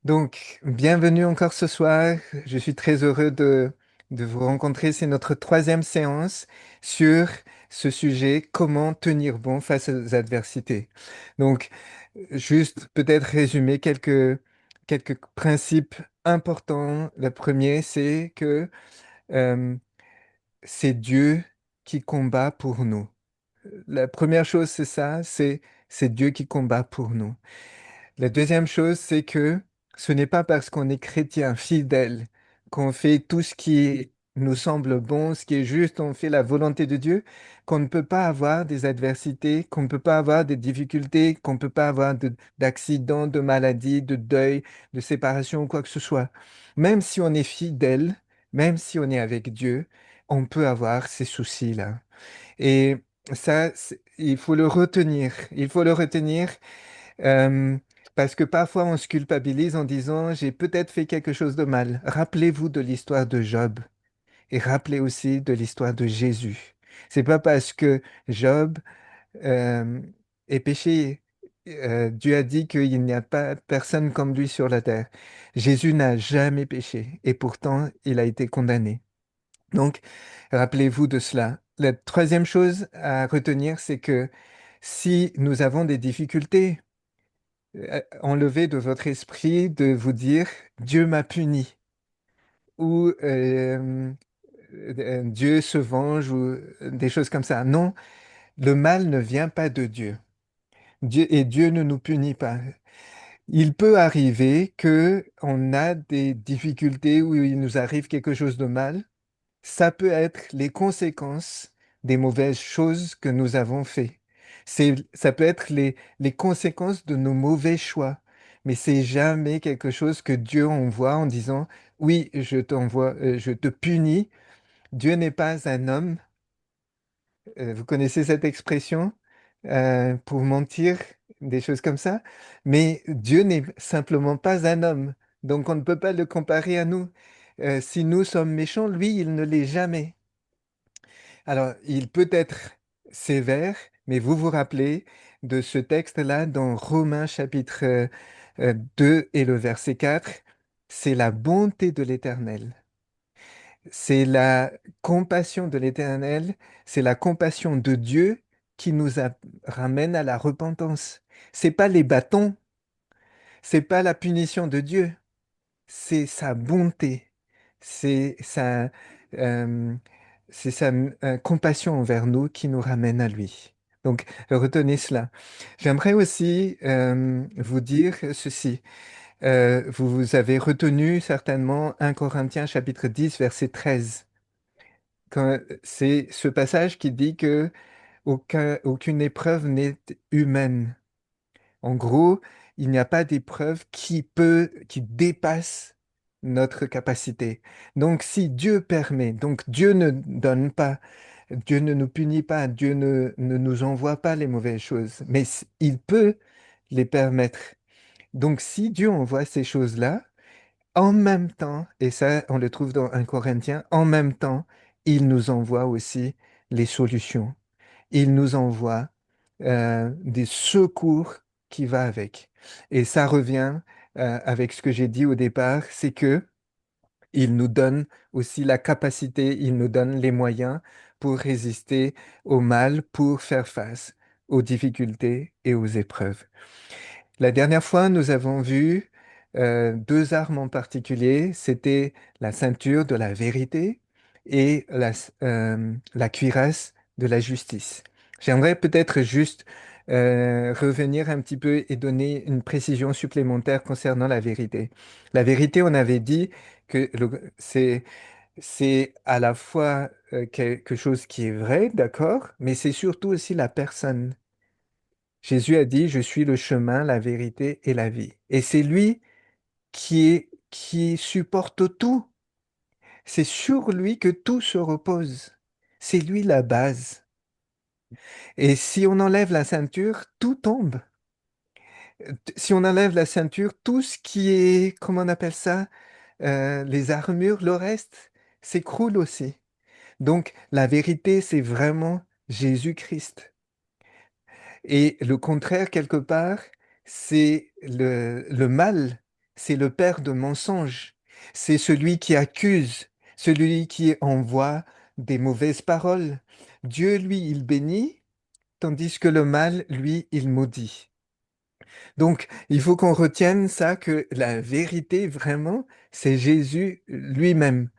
Donc, bienvenue encore ce soir. Je suis très heureux de vous rencontrer. C'est notre troisième séance sur ce sujet, comment tenir bon face aux adversités. Donc, juste peut-être résumer quelques principes importants. Le premier, c'est que euh, c'est Dieu qui combat pour nous. La première chose, c'est ça, c'est Dieu qui combat pour nous. La deuxième chose, c'est que ce n'est pas parce qu'on est chrétien fidèle qu'on fait tout ce qui nous semble bon, ce qui est juste, on fait la volonté de Dieu, qu'on ne peut pas avoir des adversités, qu'on ne peut pas avoir des difficultés, qu'on ne peut pas avoir d'accidents, de maladies, de deuil, de séparation ou quoi que ce soit. Même si on est fidèle, même si on est avec Dieu, on peut avoir ces soucis-là. Et ça, il faut le retenir. Il faut le retenir euh, parce que parfois on se culpabilise en disant j'ai peut-être fait quelque chose de mal. Rappelez-vous de l'histoire de Job et rappelez aussi de l'histoire de Jésus. C'est pas parce que Job euh, est péché. Dieu a dit qu'il n'y a pas personne comme lui sur la terre. Jésus n'a jamais péché et pourtant il a été condamné. Donc, rappelez-vous de cela. La troisième chose à retenir, c'est que si nous avons des difficultés, enlever de votre esprit de vous dire Dieu m'a puni ou Dieu se venge ou des choses comme ça. Non, le mal ne vient pas de Dieu. Dieu ne nous punit pas. Il peut arriver que on a des difficultés où il nous arrive quelque chose de mal. Ça peut être les conséquences des mauvaises choses que nous avons fait. Ça peut être les conséquences de nos mauvais choix. Mais c'est jamais quelque chose que Dieu envoie en disant, oui, je t'envoie, je te punis. Dieu n'est pas un homme. Vous connaissez cette expression pour mentir, des choses comme ça. Mais Dieu n'est simplement pas un homme. Donc on ne peut pas le comparer à nous. Si nous sommes méchants, lui, il ne l'est jamais. Alors, il peut être sévère, mais vous vous rappelez de ce texte-là dans Romains chapitre 2 et le verset 4, c'est la bonté de l'Éternel, c'est la compassion de l'Éternel, c'est la compassion de Dieu qui ramène à la repentance. C'est pas les bâtons, c'est pas la punition de Dieu, c'est sa bonté, c'est sa, euh, c'est sa compassion envers nous qui nous ramène à lui. Donc, retenez cela. J'aimerais aussi vous dire ceci. Vous avez retenu certainement 1 Corinthiens chapitre 10, verset 13. C'est ce passage qui dit que aucune épreuve n'est humaine. En gros, il n'y a pas d'épreuve qui dépasse notre capacité. Donc, si Dieu permet, donc Dieu ne donne pas, Dieu ne nous punit pas, Dieu ne nous envoie pas les mauvaises choses, mais il peut les permettre. Donc, si Dieu envoie ces choses-là, en même temps, et ça, on le trouve dans 1 Corinthiens, en même temps, il nous envoie aussi les solutions, il nous envoie des secours qui va avec. Et ça revient avec ce que j'ai dit au départ, c'est que il nous donne aussi la capacité, il nous donne les moyens pour résister au mal, pour faire face aux difficultés et aux épreuves. La dernière fois, nous avons vu deux armes en particulier. C'était la ceinture de la vérité et la cuirasse de la justice. J'aimerais peut-être juste revenir un petit peu et donner une précision supplémentaire concernant la vérité. La vérité, on avait dit que c'est à la fois quelque chose qui est vrai, d'accord, mais c'est surtout aussi la personne. Jésus a dit, je suis le chemin, la vérité et la vie. Et c'est lui qui supporte tout. C'est sur lui que tout se repose. C'est lui la base. Et si on enlève la ceinture, tout tombe. Si on enlève la ceinture, tout ce qui est, comment on appelle ça, les armures, le reste, s'écroule aussi. Donc la vérité, c'est vraiment Jésus-Christ. Et le contraire, quelque part, c'est le mal, c'est le père de mensonges. C'est celui qui accuse, celui qui envoie des mauvaises paroles. Dieu, lui, il bénit, tandis que le mal, lui, il maudit. Donc, il faut qu'on retienne ça, que la vérité, vraiment, c'est Jésus lui-même.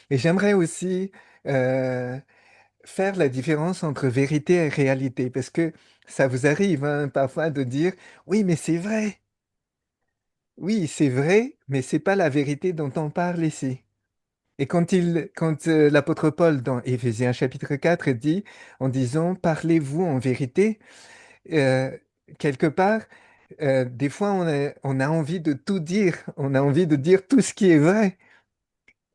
Et j'aimerais aussi euh, faire la différence entre vérité et réalité, parce que ça vous arrive hein, parfois de dire, oui, mais c'est vrai. Oui, c'est vrai, mais c'est pas la vérité dont on parle ici. Et quand l'apôtre Paul dans Éphésiens chapitre 4 dit, en disant, parlez-vous en vérité, euh, quelque part, des fois on a envie de tout dire, on a envie de dire tout ce qui est vrai,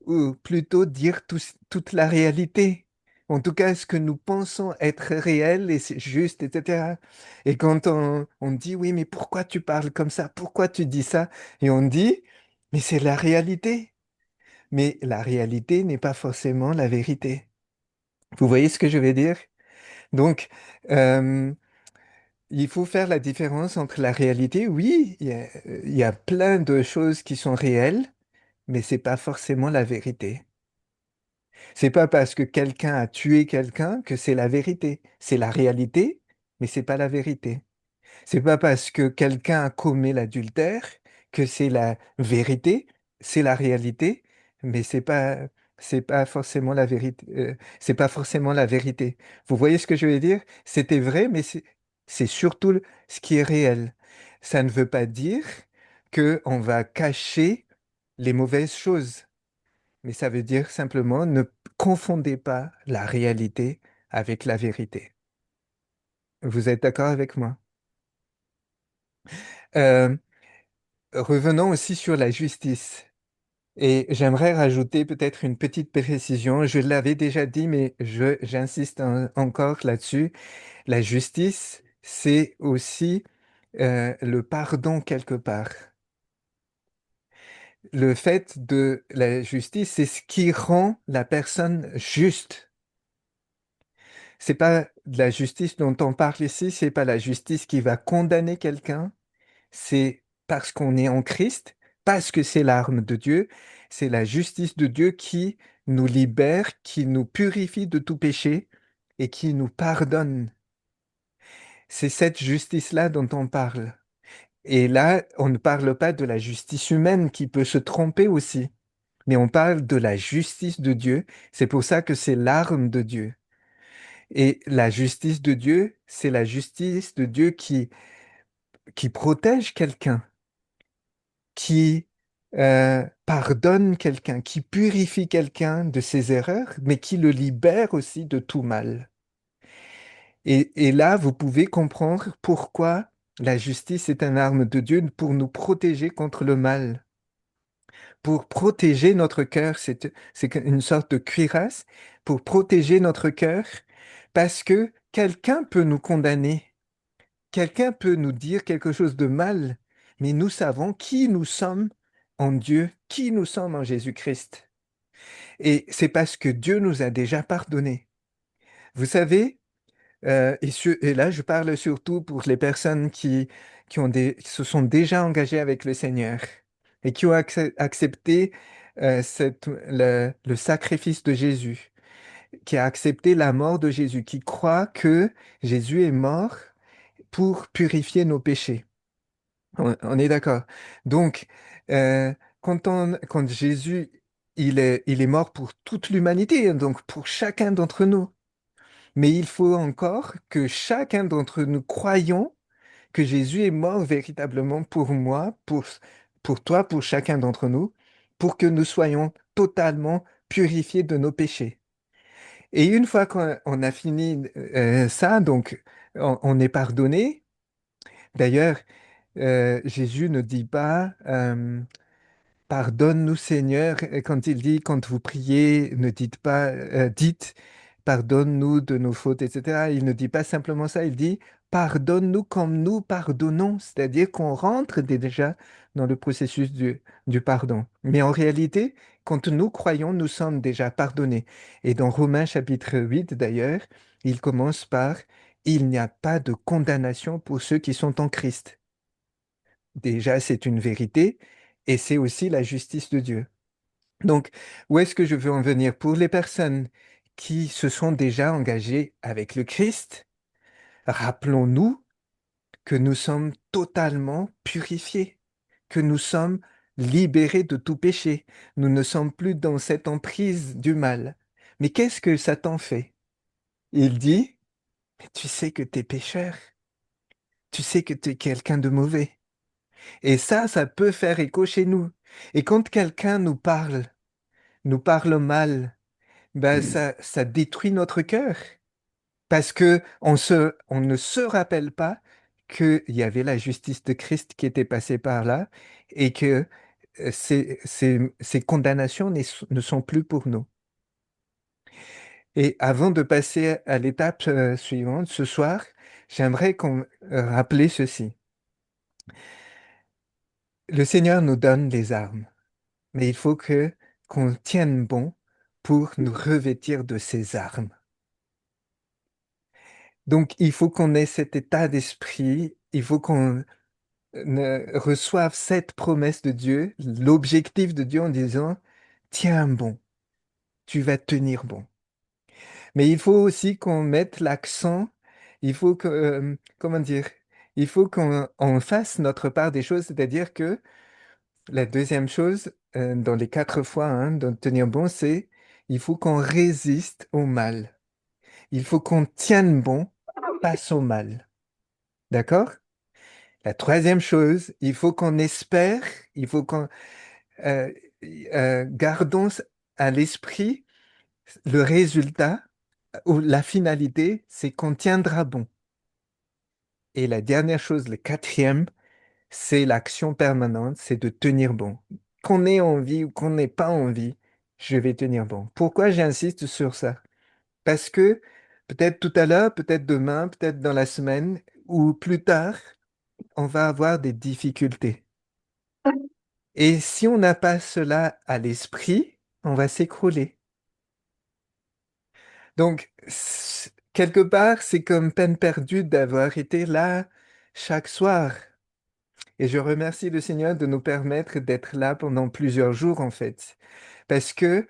ou plutôt dire toute la réalité. En tout cas, ce que nous pensons être réel et c'est juste, etc. Et quand on dit, oui, mais pourquoi tu parles comme ça? Pourquoi tu dis ça? Et on dit, mais c'est la réalité. Mais la réalité n'est pas forcément la vérité. Vous voyez ce que je veux dire? Donc, euh, il faut faire la différence entre la réalité. Oui, il y a plein de choses qui sont réelles, mais c'est pas forcément la vérité. C'est pas parce que quelqu'un a tué quelqu'un que c'est la vérité. C'est la réalité, mais c'est pas la vérité. C'est pas parce que quelqu'un commet l'adultère que c'est la vérité, c'est la réalité, mais c'est pas forcément la vérité. C'est pas forcément la vérité. Vous voyez ce que je veux dire? C'était vrai, mais c'est surtout ce qui est réel. Ça ne veut pas dire que on va cacher les mauvaises choses, mais ça veut dire simplement ne confondez pas la réalité avec la vérité. Vous êtes d'accord avec moi? Euh, Revenons aussi sur la justice. Et j'aimerais rajouter peut-être une petite précision. Je l'avais déjà dit, mais j'insiste encore là-dessus. La justice, c'est aussi le pardon quelque part. Le fait de la justice, c'est ce qui rend la personne juste. C'est pas de la justice dont on parle ici, c'est pas la justice qui va condamner quelqu'un, c'est parce qu'on est en Christ, parce que c'est l'arme de Dieu, c'est la justice de Dieu qui nous libère, qui nous purifie de tout péché et qui nous pardonne. C'est cette justice-là dont on parle. Et là, on ne parle pas de la justice humaine qui peut se tromper aussi, mais on parle de la justice de Dieu. C'est pour ça que c'est l'arme de Dieu. Et la justice de Dieu, c'est la justice de Dieu qui protège quelqu'un, qui pardonne quelqu'un, qui purifie quelqu'un de ses erreurs, mais qui le libère aussi de tout mal. Et là, vous pouvez comprendre pourquoi la justice est une arme de Dieu pour nous protéger contre le mal, pour protéger notre cœur. C'est une sorte de cuirasse pour protéger notre cœur, parce que quelqu'un peut nous condamner. Quelqu'un peut nous dire quelque chose de mal, mais nous savons qui nous sommes en Dieu, qui nous sommes en Jésus-Christ. Et c'est parce que Dieu nous a déjà pardonné. Vous savez, et là je parle surtout pour les personnes qui se sont déjà engagées avec le Seigneur et qui ont accepté le sacrifice de Jésus, qui a accepté la mort de Jésus, qui croit que Jésus est mort pour purifier nos péchés. On est d'accord. Donc, euh, quand Jésus, il est mort pour toute l'humanité, hein, donc pour chacun d'entre nous. Mais il faut encore que chacun d'entre nous croyons que Jésus est mort véritablement pour moi, pour toi, pour chacun d'entre nous, pour que nous soyons totalement purifiés de nos péchés. Et une fois qu'on a fini ça, donc on est pardonné. D'ailleurs, Jésus ne dit pas pardonne-nous Seigneur, et quand il dit quand vous priez, ne dites pas dites pardonne-nous de nos fautes, etc. Il ne dit pas simplement ça, il dit pardonne-nous comme nous pardonnons, c'est-à-dire qu'on rentre déjà dans le processus du pardon. Mais en réalité, quand nous croyons, nous sommes déjà pardonnés. Et dans Romains chapitre 8 d'ailleurs, il commence par il n'y a pas de condamnation pour ceux qui sont en Christ. Déjà, c'est une vérité. Et c'est aussi la justice de Dieu. Donc, où est-ce que je veux en venir? Pour les personnes qui se sont déjà engagées avec le Christ, rappelons-nous que nous sommes totalement purifiés, que nous sommes libérés de tout péché. Nous ne sommes plus dans cette emprise du mal. Mais qu'est-ce que Satan fait? Il dit, mais tu sais que tu es pécheur, tu sais que tu es quelqu'un de mauvais. Et ça peut faire écho chez nous. Et quand quelqu'un nous parle mal, ben ça détruit notre cœur. Parce que on ne se rappelle pas qu'il y avait la justice de Christ qui était passée par là et que ces condamnations ne sont plus pour nous. Et avant de passer à l'étape suivante, ce soir, j'aimerais qu'on rappeler ceci. Le Seigneur nous donne les armes, mais il faut que qu'on tienne bon pour nous revêtir de ces armes. Donc, il faut qu'on ait cet état d'esprit, il faut qu'on reçoivent cette promesse de Dieu, l'objectif de Dieu en disant, tiens bon, tu vas tenir bon. Mais il faut aussi qu'on mette l'accent, il faut que, comment dire, il faut qu'on fasse notre part des choses, c'est-à-dire que la deuxième chose, dans les 4 fois, hein, de tenir bon, c'est, il faut qu'on résiste au mal. Il faut qu'on tienne bon face au mal. D'accord? La troisième chose, il faut qu'on espère, il faut qu'on euh, gardons à l'esprit le résultat ou la finalité, c'est qu'on tiendra bon. Et la dernière chose, le quatrième, c'est l'action permanente, c'est de tenir bon. Qu'on ait envie ou qu'on n'ait pas envie, je vais tenir bon. Pourquoi j'insiste sur ça? Parce que peut-être tout à l'heure, peut-être demain, peut-être dans la semaine ou plus tard, on va avoir des difficultés. Et si on n'a pas cela à l'esprit, on va s'écrouler. Donc, quelque part, c'est comme peine perdue d'avoir été là chaque soir. Et je remercie le Seigneur de nous permettre d'être là pendant plusieurs jours, en fait. Parce que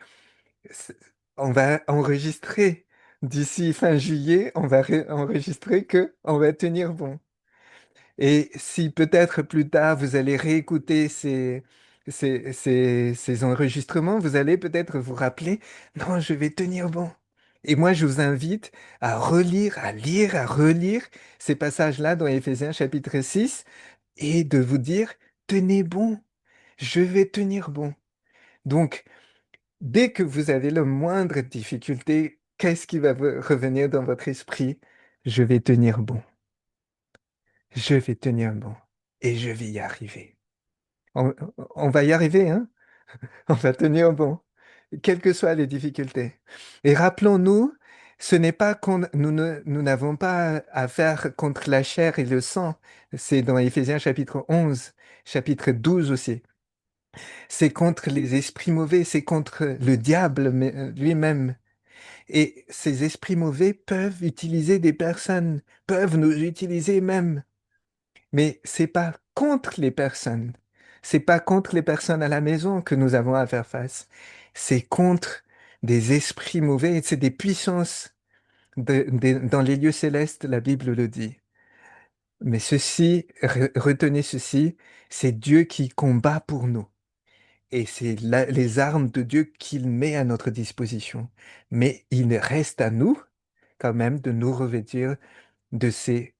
c'est- on va enregistrer d'ici fin juillet, on va enregistrer que on va tenir bon. Et si peut-être plus tard vous allez réécouter ces enregistrements, vous allez peut-être vous rappeler, non, je vais tenir bon. Et moi, je vous invite à relire, à lire, à relire ces passages-là dans Éphésiens chapitre 6 et de vous dire, tenez bon, je vais tenir bon. Donc, dès que vous avez le moindre difficulté, qu'est-ce qui va revenir dans votre esprit? Je vais tenir bon. Je vais tenir bon et je vais y arriver. On, on va y arriver, hein? On va tenir bon, quelles que soient les difficultés. Et rappelons-nous, ce n'est pas nous n'avons pas à faire contre la chair et le sang. C'est dans Éphésiens chapitre 11, chapitre 12 aussi. C'est contre les esprits mauvais, c'est contre le diable lui-même. Et ces esprits mauvais peuvent utiliser des personnes, peuvent nous utiliser même. Mais c'est pas contre les personnes. C'est pas contre les personnes à la maison que nous avons à faire face. C'est contre des esprits mauvais. C'est des puissances dans les lieux célestes, la Bible le dit. Mais ceci, retenez ceci, c'est Dieu qui combat pour nous. Et c'est les armes de Dieu qu'il met à notre disposition. Mais il reste à nous, quand même, de nous revêtir de ces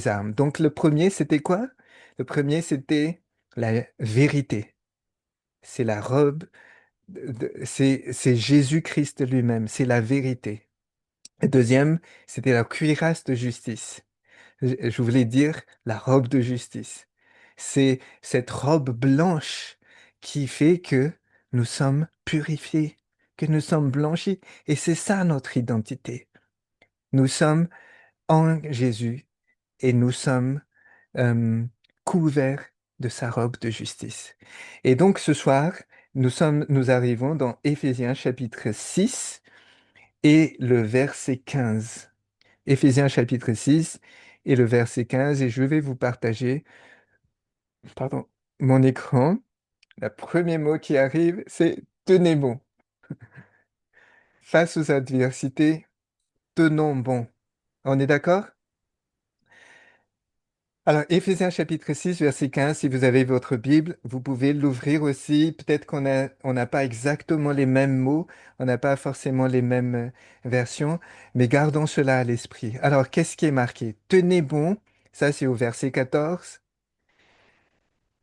armes. Donc le premier, c'était quoi? Le premier, c'était la vérité. C'est la robe, c'est Jésus-Christ lui-même, c'est la vérité. Le deuxième, c'était la cuirasse de justice. Je voulais dire la robe de justice. C'est cette robe blanche qui fait que nous sommes purifiés, que nous sommes blanchis. Et c'est ça notre identité. Nous sommes en Jésus et nous sommes euh, couverts de sa robe de justice. Et donc ce soir, nous arrivons dans Éphésiens chapitre 6 et le verset 15. Éphésiens chapitre 6 et le verset 15, et je vais vous partager, pardon, mon écran. Le premier mot qui arrive, c'est tenez bon. Face aux adversités, tenons bon. On est d'accord? Alors, Éphésiens chapitre 6, verset 15, si vous avez votre Bible, vous pouvez l'ouvrir aussi. Peut-être on n'a pas exactement les mêmes mots, on n'a pas forcément les mêmes versions, mais gardons cela à l'esprit. Alors, qu'est-ce qui est marqué? Tenez bon, ça c'est au verset 14.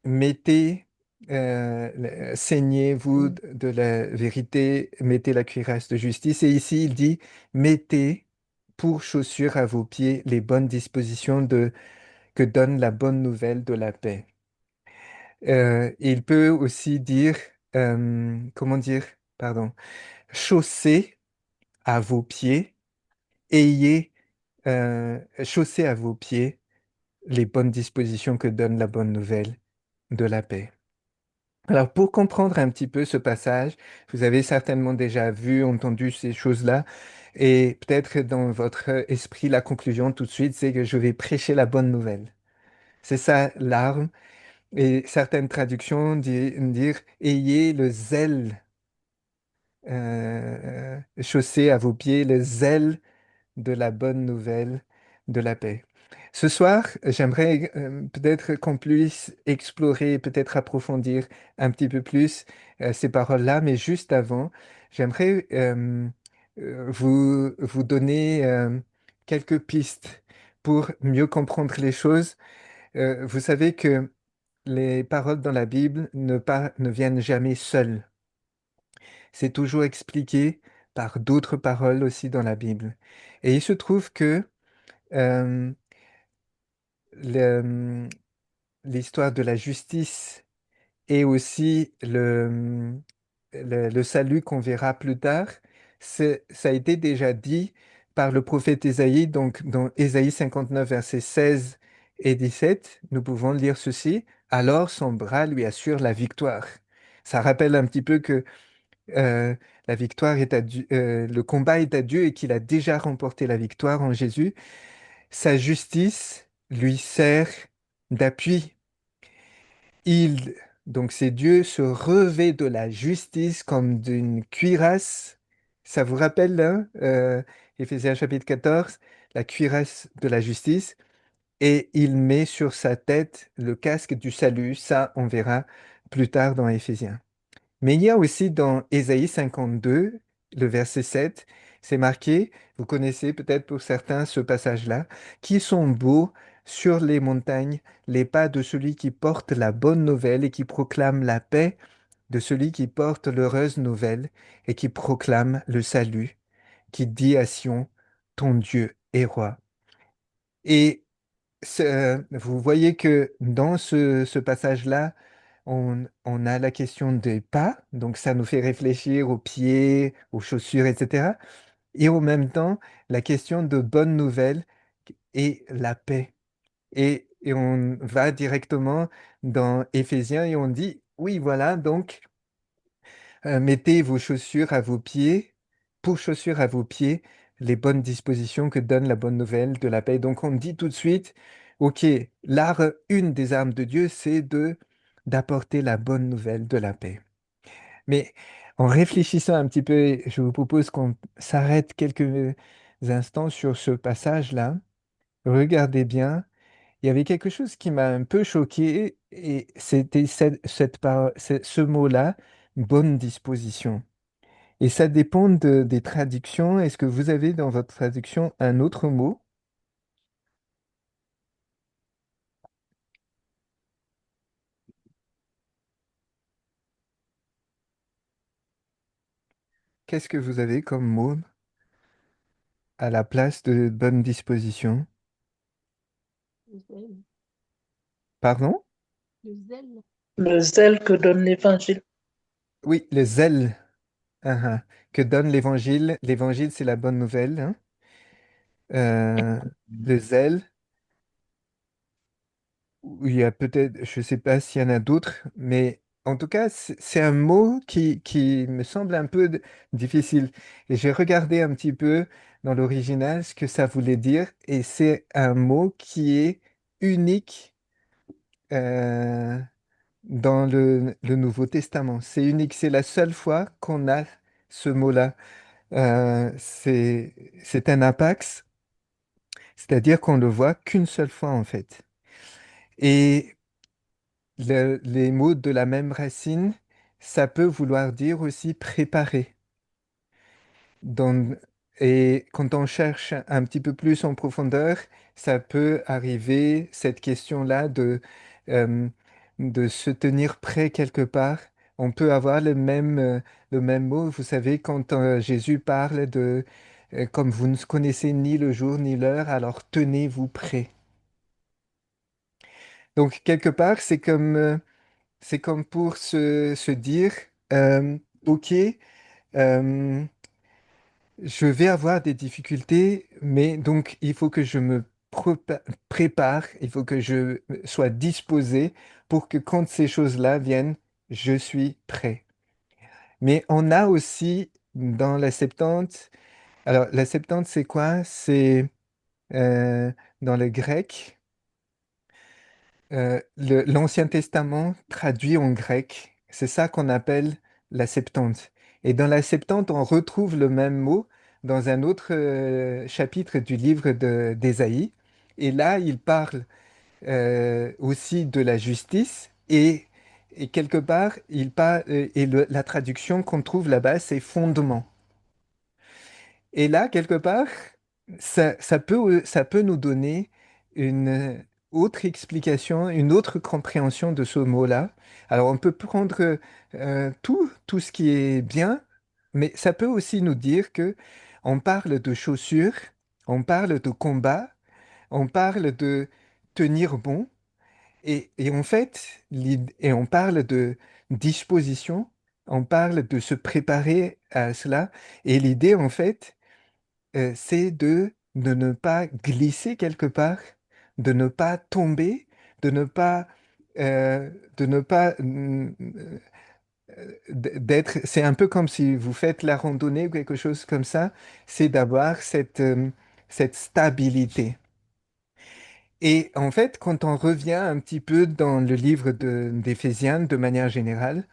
Mettez, saignez-vous de la vérité, mettez la cuirasse de justice. Et ici, il dit, mettez pour chaussures à vos pieds les bonnes dispositions que donne la bonne nouvelle de la paix. Il peut aussi dire, comment dire, pardon, chaussez à vos pieds, ayez, chaussez à vos pieds les bonnes dispositions que donne la bonne nouvelle de la paix. Alors, pour comprendre un petit peu ce passage, vous avez certainement déjà vu, entendu ces choses-là, et peut-être dans votre esprit, la conclusion tout de suite, c'est que je vais prêcher la bonne nouvelle. C'est ça l'arme. Et certaines traductions dire ayez le zèle, chaussé à vos pieds, le zèle de la bonne nouvelle de la paix. Ce soir, j'aimerais peut-être qu'on puisse explorer, peut-être approfondir un petit peu plus ces paroles-là, mais juste avant, j'aimerais vous donner quelques pistes pour mieux comprendre les choses. Vous savez que les paroles dans la Bible ne viennent jamais seules. C'est toujours expliqué par d'autres paroles aussi dans la Bible. Et il se trouve que euh, le- l'histoire de la justice et aussi le salut qu'on verra plus tard, ça a été déjà dit par le prophète Ésaïe, donc dans Ésaïe 59, versets 16 et 17, nous pouvons lire ceci, alors son bras lui assure la victoire. Ça rappelle un petit peu que euh, la victoire est à Dieu, le combat est à Dieu et qu'il a déjà remporté la victoire en Jésus. Sa justice lui sert d'appui. Il, donc c'est Dieu se revêt de la justice comme d'une cuirasse. Ça vous rappelle, hein, Éphésiens chapitre 14, la cuirasse de la justice. Et il met sur sa tête le casque du salut. Ça, on verra plus tard dans Éphésiens. Mais il y a aussi dans Ésaïe 52, le verset 7, c'est marqué, vous connaissez peut-être pour certains ce passage-là, qui sont beaux sur les montagnes les pas de celui qui porte la bonne nouvelle et qui proclame la paix, de celui qui porte l'heureuse nouvelle et qui proclame le salut, qui dit à Sion, ton Dieu est roi. Et vous voyez que dans ce passage-là, on a la question des pas, donc ça nous fait réfléchir aux pieds, aux chaussures, etc. Et en même temps, la question de bonnes nouvelles et la paix. Et on va directement dans Éphésiens et on dit, oui, voilà, donc mettez vos chaussures à vos pieds, pour chaussures à vos pieds, les bonnes dispositions que donne la bonne nouvelle de la paix. Donc on dit tout de suite, OK, une des armes de Dieu, c'est d'apporter la bonne nouvelle de la paix. Mais en réfléchissant un petit peu, je vous propose qu'on s'arrête quelques instants sur ce passage-là. Regardez bien. Il y avait quelque chose qui m'a un peu choqué et c'était ce mot-là, bonne disposition. Et ça dépend des traductions. Est-ce que vous avez dans votre traduction un autre mot? Qu'est-ce que vous avez comme mot à la place de bonne disposition? Le zèle. Pardon? Le zèle. Le zèle que donne l'Évangile. Oui, le zèle. Ah, ah, que donne l'évangile. L'évangile, c'est la bonne nouvelle, hein. Euh, le zèle, il y a peut-être, je ne sais pas s'il y en a d'autres, mais en tout cas, c'est un mot qui me semble un peu difficile. Et j'ai regardé un petit peu dans l'original ce que ça voulait dire, et c'est un mot qui est unique. euh, dans le Nouveau Testament. C'est unique, c'est la seule fois qu'on a ce mot-là. C'est un apax, c'est-à-dire qu'on le voit qu'une seule fois en fait. Et les mots de la même racine, ça peut vouloir dire aussi préparer. Dans- et quand on cherche un petit peu plus en profondeur, ça peut arriver, cette question-là euh, de se tenir prêt quelque part. On peut avoir le même mot. Vous savez, quand Jésus parle de comme vous ne connaissez ni le jour ni l'heure, alors tenez-vous prêt. Donc, quelque part, c'est comme pour se dire, OK, euh, je vais avoir des difficultés, mais donc il faut que je me prépare, il faut que je sois disposé pour que quand ces choses-là viennent, je suis prêt. Mais on a aussi dans la Septante, alors la Septante c'est quoi? C'est euh, dans le grec. L'Ancien Testament traduit en grec, c'est ça qu'on appelle la Septante. Et dans la Septante, on retrouve le même mot dans un autre chapitre du livre d'Ésaïe. Et là, il parle aussi de la justice et quelque part, il parle, la traduction qu'on trouve là-bas, c'est fondement. Et là, quelque part, ça peut nous donner une autre explication, une autre compréhension de ce mot-là. Alors, on peut prendre tout ce qui est bien, mais ça peut aussi nous dire que on parle de chaussures, on parle de combat, on parle de tenir bon, et en fait, et on parle de disposition, on parle de se préparer à cela. Et l'idée, en fait, c'est de ne pas glisser quelque part, de ne pas tomber, de ne pas, de ne pas d'être. C'est un peu comme si vous faites la randonnée ou quelque chose comme ça, c'est d'avoir cette stabilité. Et en fait, quand on revient un petit peu dans le livre d'Éphésiens de manière générale,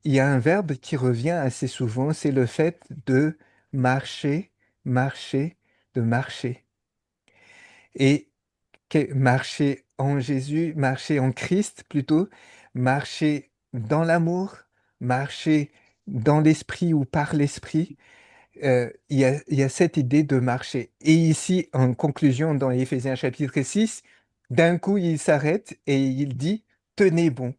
il y a un verbe qui revient assez souvent, c'est le fait de marcher, marcher, de marcher. Et marcher en Jésus, marcher en Christ plutôt, marcher dans l'amour, marcher dans l'esprit ou par l'esprit. Il y a cette idée de marcher. Et ici, en conclusion, dans Éphésiens chapitre 6, d'un coup, il s'arrête et il dit, tenez bon.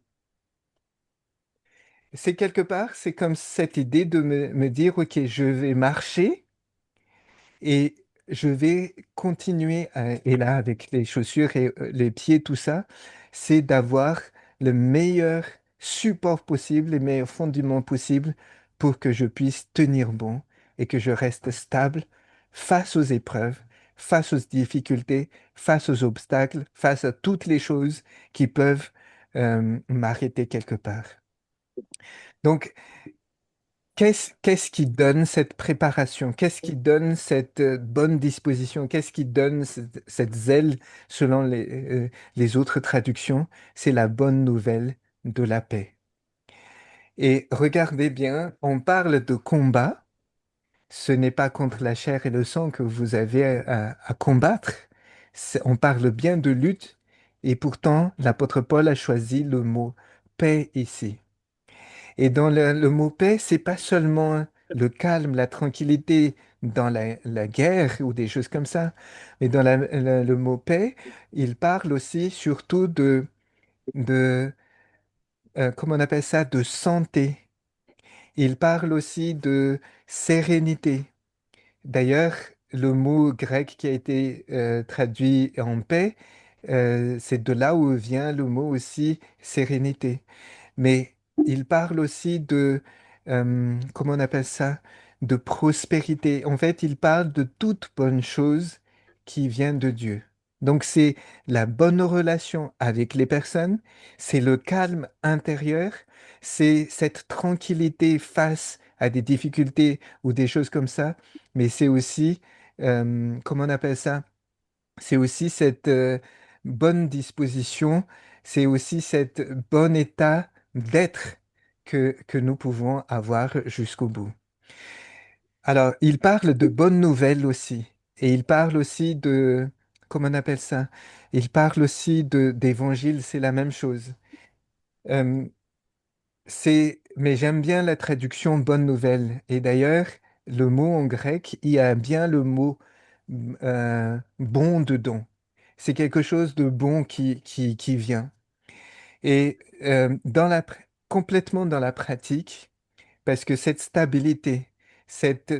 C'est quelque part, c'est comme cette idée de me dire, OK, je vais marcher. Et je vais continuer, et là, avec les chaussures et les pieds, tout ça, c'est d'avoir le meilleur support possible, les meilleurs fondements possibles pour que je puisse tenir bon et que je reste stable face aux épreuves, face aux difficultés, face aux obstacles, face à toutes les choses qui peuvent m'arrêter quelque part. Donc, qu'est-ce qui donne cette préparation? Qu'est-ce qui donne cette bonne disposition? Qu'est-ce qui donne cette zèle selon les autres traductions? C'est la bonne nouvelle de la paix. Et regardez bien, on parle de combat. Ce n'est pas contre la chair et le sang que vous avez à combattre. On parle bien de lutte. Et pourtant, l'apôtre Paul a choisi le mot paix ici. Et dans le mot paix, c'est pas seulement le calme, la tranquillité dans la guerre ou des choses comme ça, mais dans le mot paix, il parle aussi surtout de comment on appelle ça, de santé. Il parle aussi de sérénité. D'ailleurs, le mot grec qui a été traduit en paix, c'est de là où vient le mot aussi sérénité. Mais il parle aussi comment on appelle ça, de prospérité. En fait, il parle de toute bonne chose qui vient de Dieu. Donc, c'est la bonne relation avec les personnes, c'est le calme intérieur, c'est cette tranquillité face à des difficultés ou des choses comme ça, mais c'est aussi, comment on appelle ça? C'est aussi cette bonne disposition, c'est aussi cet bon état d'être que nous pouvons avoir jusqu'au bout. Alors, il parle de bonnes nouvelles aussi. Et il parle aussi de, comment on appelle ça? Il parle aussi d'évangile, c'est la même chose. Euh, mais j'aime bien la traduction bonne nouvelle. Et d'ailleurs, le mot en grec, il y a bien le mot bon dedans. C'est quelque chose de bon qui vient. Et complètement dans la pratique, parce que cette stabilité, cet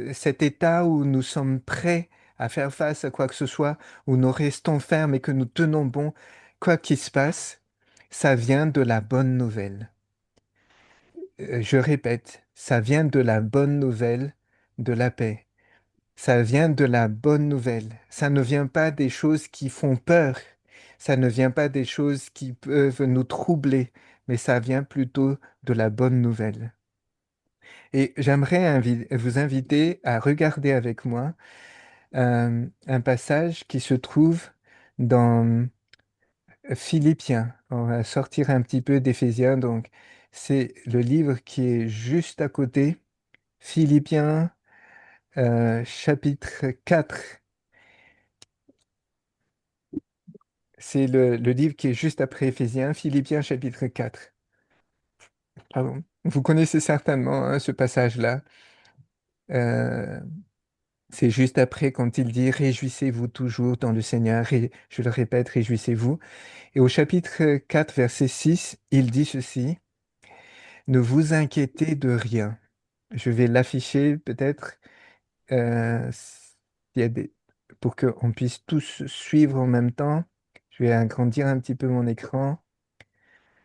état où nous sommes prêts à faire face à quoi que ce soit, où nous restons fermes et que nous tenons bon, quoi qu'il se passe, ça vient de la bonne nouvelle. Je répète, ça vient de la bonne nouvelle de la paix. Ça vient de la bonne nouvelle. Ça ne vient pas des choses qui font peur. Ça ne vient pas des choses qui peuvent nous troubler, mais ça vient plutôt de la bonne nouvelle. Et j'aimerais vous inviter à regarder avec moi un passage qui se trouve dans Philippiens. On va sortir un petit peu d'Éphésiens, donc c'est le livre qui est juste à côté. Philippiens, chapitre 4. C'est le livre qui est juste après Éphésiens, Philippiens, chapitre 4. Pardon. Vous connaissez certainement hein, ce passage-là. Euh, c'est juste après quand il dit Réjouissez-vous toujours dans le Seigneur. Et je le répète, réjouissez-vous. Et au chapitre 4, verset 6, il dit ceci Ne vous inquiétez de rien. Je vais l'afficher peut-être s'il y a pour qu'on puisse tous suivre en même temps. Je vais agrandir un petit peu mon écran.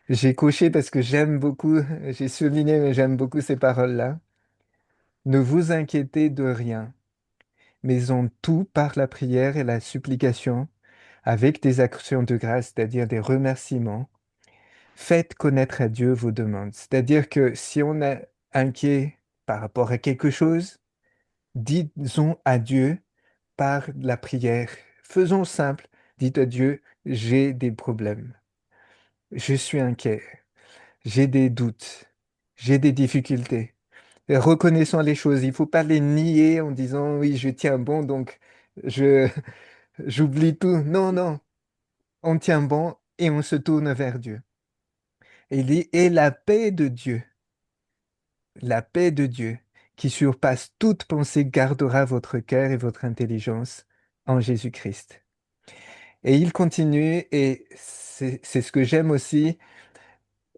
J'ai coché parce que j'aime beaucoup, j'ai souligné, mais j'aime beaucoup ces paroles-là. Ne vous inquiétez de rien, mais en tout par la prière et la supplication, avec des actions de grâce, c'est-à-dire des remerciements, faites connaître à Dieu vos demandes. C'est-à-dire que si on est inquiet par rapport à quelque chose, disons à Dieu par la prière. Faisons simple, dites à Dieu, j'ai des problèmes, je suis inquiet, j'ai des doutes, j'ai des difficultés. Et reconnaissons les choses, il ne faut pas les nier en disant oui, je tiens bon, donc je j'oublie tout. Non, non, on tient bon et on se tourne vers Dieu. Et il dit, et la paix de Dieu, qui surpasse toute pensée, gardera votre cœur et votre intelligence en Jésus-Christ. Et il continue, et c'est ce que j'aime aussi,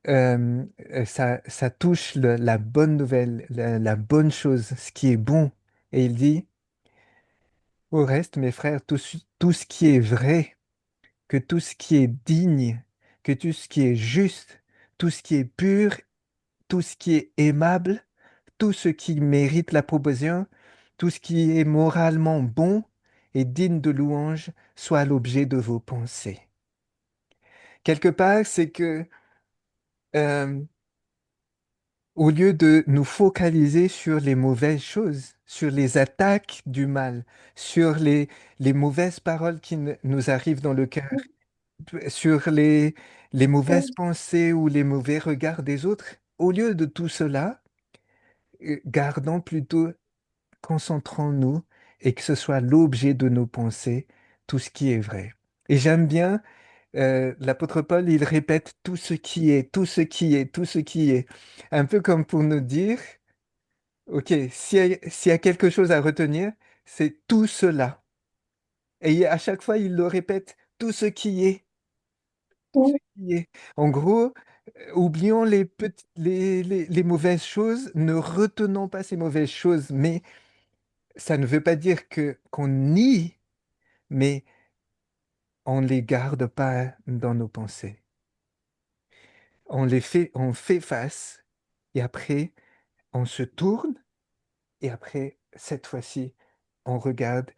ça touche la bonne nouvelle, la bonne chose, ce qui est bon. Et il dit, au reste, mes frères, tout ce qui est vrai, que tout ce qui est digne, que tout ce qui est juste, tout ce qui est pur, tout ce qui est aimable, tout ce qui mérite l'approbation, tout ce qui est moralement bon et digne de louange, soit l'objet de vos pensées. Quelque part, c'est que euh, au lieu de nous focaliser sur les mauvaises choses, sur les attaques du mal, sur les mauvaises paroles qui nous arrivent dans le cœur, sur les mauvaises pensées ou les mauvais regards des autres, au lieu de tout cela, gardons plutôt, concentrons-nous et que ce soit l'objet de nos pensées, tout ce qui est vrai. Et j'aime bien, l'apôtre Paul, il répète tout ce qui est, tout ce qui est, tout ce qui est. Un peu comme pour nous dire, OK, s'il y a quelque chose à retenir, c'est tout cela. Et à chaque fois, il le répète, tout ce qui est, tout ce qui est. En gros, oublions les mauvaises choses, ne retenons pas ces mauvaises choses, mais ça ne veut pas dire que qu'on nie, mais on ne les garde pas dans nos pensées. On fait face, et après, on se tourne, et après, cette fois-ci, on regarde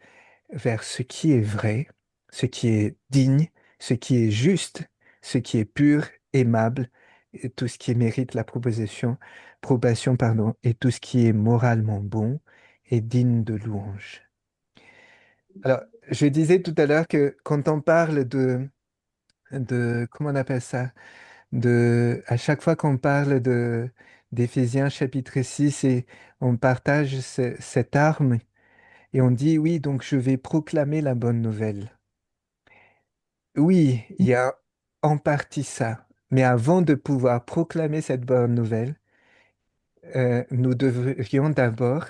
vers ce qui est vrai, ce qui est digne, ce qui est juste, ce qui est pur, aimable, et tout ce qui mérite la probation, pardon, et tout ce qui est moralement bon et digne de louange. Alors, je disais tout à l'heure que quand on parle comment on appelle ça? À chaque fois qu'on parle d'Éphésiens chapitre 6 et on partage cette arme et on dit, oui, donc je vais proclamer la bonne nouvelle. Oui, il y a en partie ça. Mais avant de pouvoir proclamer cette bonne nouvelle, nous devrions d'abord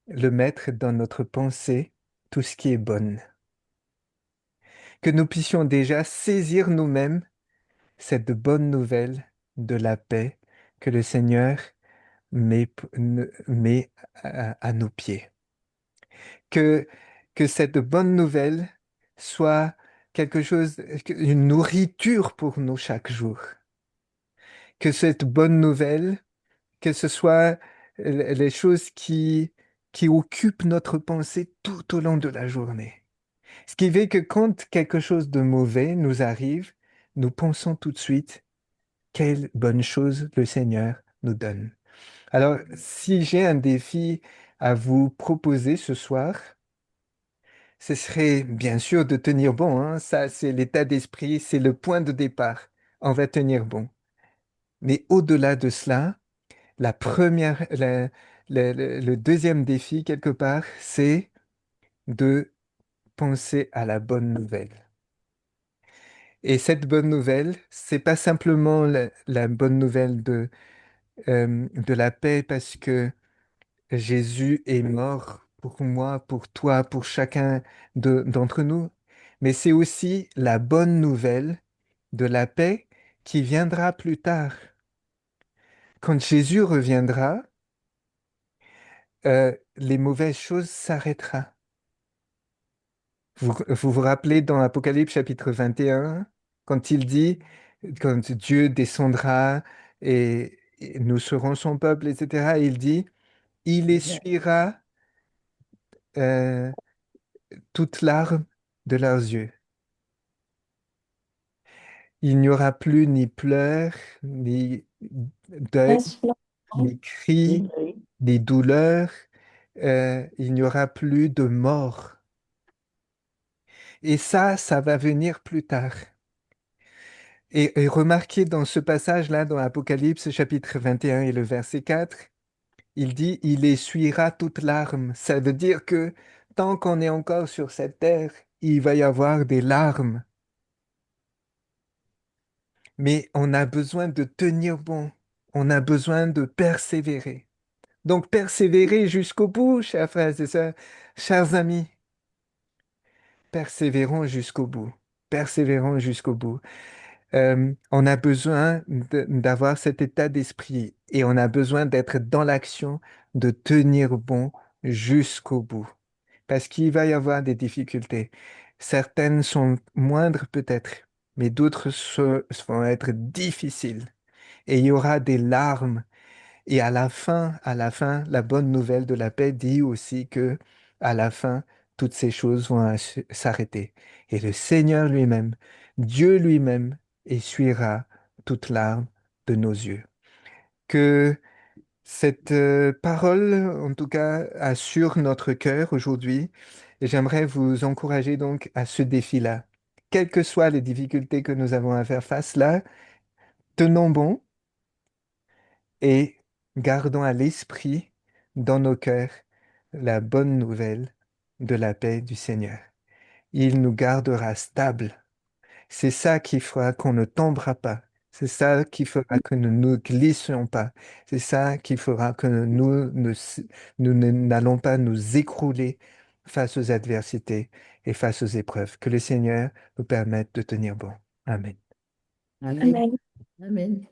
le mettre dans notre pensée, tout ce qui est bon. Que nous puissions déjà saisir nous-mêmes cette bonne nouvelle de la paix que le Seigneur met à nos pieds. Que, que cette bonne nouvelle soit quelque chose, une nourriture pour nous chaque jour. Que cette bonne nouvelle, que ce soit les choses qui occupent notre pensée tout au long de la journée. Ce qui fait que quand quelque chose de mauvais nous arrive, nous pensons tout de suite, quelle bonne chose le Seigneur nous donne. Alors, si j'ai un défi à vous proposer ce soir, ce serait bien sûr de tenir bon, hein. Ça, c'est l'état d'esprit, c'est le point de départ. On va tenir bon. Mais au-delà de cela, le deuxième défi, quelque part, c'est de penser à la bonne nouvelle. Et cette bonne nouvelle, c'est pas simplement la bonne nouvelle de la paix parce que Jésus est mort pour moi, pour toi, pour chacun d'entre nous, mais c'est aussi la bonne nouvelle de la paix qui viendra plus tard. Quand Jésus reviendra, les mauvaises choses s'arrêteront. Vous rappelez dans Apocalypse chapitre 21, quand il dit, quand Dieu descendra et nous serons son peuple, etc., il dit, il essuiera euh, toute larme de leurs yeux. Il n'y aura plus ni pleurs, ni deuil, ni cris, ni douleurs. Il n'y aura plus de mort. Et ça va venir plus tard. Et remarquez dans ce passage-là, dans Apocalypse chapitre 21 et le verset 4, il dit, il essuiera toute larme. Ça veut dire que tant qu'on est encore sur cette terre, il va y avoir des larmes. Mais on a besoin de tenir bon. On a besoin de persévérer. Donc, persévérer jusqu'au bout, chers frères et sœurs, chers amis. Persévérons jusqu'au bout. Persévérons jusqu'au bout. On a besoin d'avoir cet état d'esprit et on a besoin d'être dans l'action, de tenir bon jusqu'au bout. Parce qu'il va y avoir des difficultés. Certaines sont moindres peut-être, mais d'autres vont être difficiles. Et il y aura des larmes. Et à la fin, la bonne nouvelle de la paix dit aussi que à la fin, toutes ces choses vont s'arrêter. Et le Seigneur lui-même, Dieu lui-même, essuiera toute larme de nos yeux. Que cette parole, en tout cas, assure notre cœur aujourd'hui. Et j'aimerais vous encourager donc à ce défi-là. Quelles que soient les difficultés que nous avons à faire face là, tenons bon et gardons à l'esprit, dans nos cœurs, la bonne nouvelle de la paix du Seigneur. Il nous gardera stables. C'est ça qui fera qu'on ne tombera pas. C'est ça qui fera que nous ne glissions pas. C'est ça qui fera que n'allons pas nous écrouler face aux adversités et face aux épreuves. Que le Seigneur nous permette de tenir bon. Amen. Amen. Amen.